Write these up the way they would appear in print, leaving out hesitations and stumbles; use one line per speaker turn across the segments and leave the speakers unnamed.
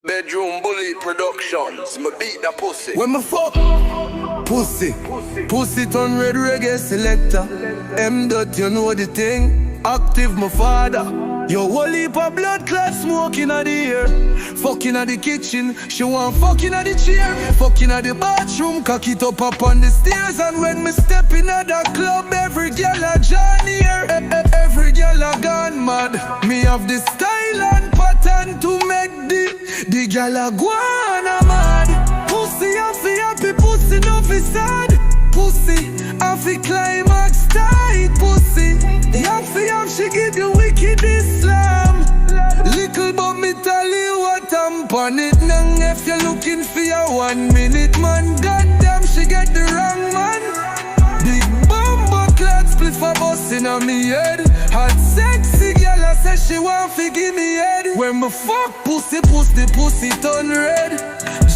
Bedroom Bully Productions, me beat the pussy.
When me fuck, pussy Tun Red Reggae selector. MdotR, you know the thing. Active, my father. Yo, whole heap of blood clot smoking at the air. Fucking at the kitchen, she want fucking at the chair. Fucking at the bathroom, cock it up on the stairs. And when me step in at the club, every girl a join here. Every girl a gone mad. Me have the style and pattern to make the girl a guana mad. Pussy a fi happy, pussy no fi sad. Pussy a fi climax tight. Pussy a fi have she give you wicked Islam. Little but me tell you what I'm pon it now. If you're looking for your 1 minute man, goddamn she get the wrong man. Big bumbo clad split for bustin' on me head. Hot sexy girl I say she want fi give me head. When me fuck pussy Tun Red.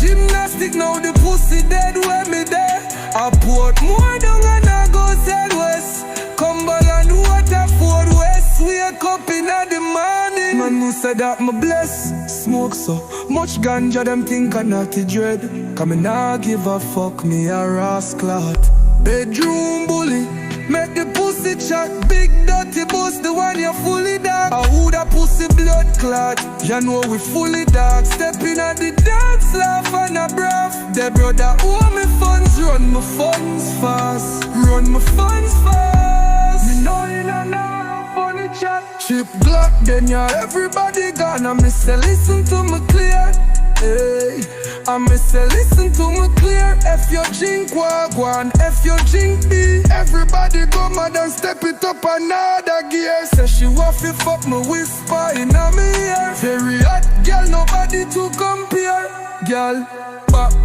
Gymnastic now the pussy dead when me there. I put more down and I go southwest. Cumberland Waterford West. Wake up in the morning. Man who said that me bless. Smoke so much ganja them think I naughty dread. Cause me nah give a fuck, me a rascal. Bedroom bully, make the pussy chat. Big dirty boss, the one you fully dark. I who the pussy blood clot. You know we fully dark. Stepping at the dance, laugh and a breath. The brother owe me funds, run my funds fast. Run my funds fast. Me know you don't know funny chat. Chip Glock, then yeah, everybody gone. I miss say listen to me clear. Hey, I miss say listen to me clear. If you drink wagwan, if you drink beer, everybody go mad and step it up another gear. Say she want fi fuck me whisper in a me ear. Very hot girl, nobody to compare. Girl,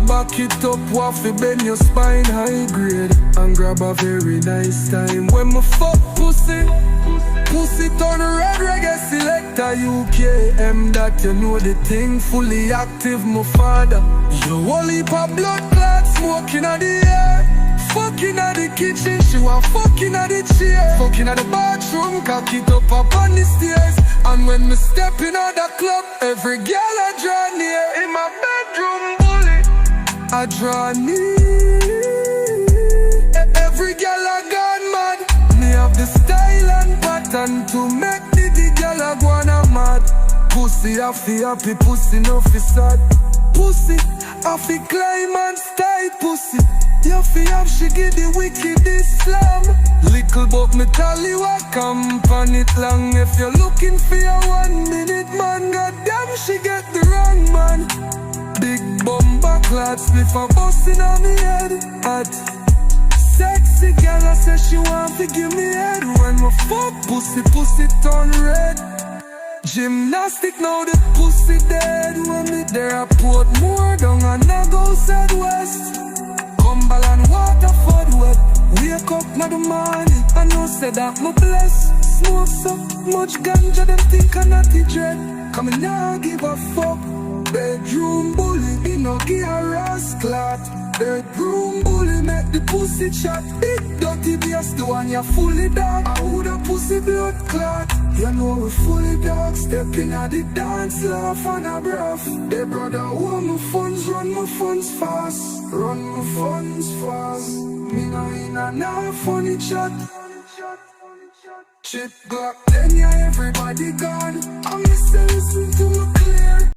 back it up, want fi bend your spine high grade and grab a very nice time. When me fuck pussy Tun Red Reggae selector UK. MdotR, you know the thing, fully active, my father. You whole heap of blood clot smoking at the air. Fucking at the kitchen, she want fucking at the chair. Fucking at the bathroom, cock it up on the stairs. And when me step in at the club, every girl I draw near. In my bedroom bully, I draw near. Every girl I gone mad. Me have the style and pattern to make the girl I gonna mad. Pussy a fi happy, pussy no fi sad. Pussy a fi climb and tight. Pussy you fi have she give the wicked Islam. Little but me tell you I come on it long. If you're looking for your 1 minute man, goddamn she get the wrong man. Big bumper clad spliff a bustin' on me head. At sexy girl I say she want to give me head. When me fuck pussy Tun Red. Gymnastic now the pussy dead. When me there I put more down and I go southwest. Cumberland Waterford West. Wake up now the morning, I know say that me bless. Smoke so much ganja them think I naughty dread. Come me nah give a fuck. Bedroom bully, me no give a rascal. Bedroom bully make the pussy chat. Big dirty bass, the one you fully dark. I would a pussy blood clot. You know we fully dark. Stepping at the dance, laugh and a breath. The brother want my funds, run my funds fast. Run my funds fast. Me no in a nah funny chat. Chip Glock, then yeah everybody gone. I miss listen to me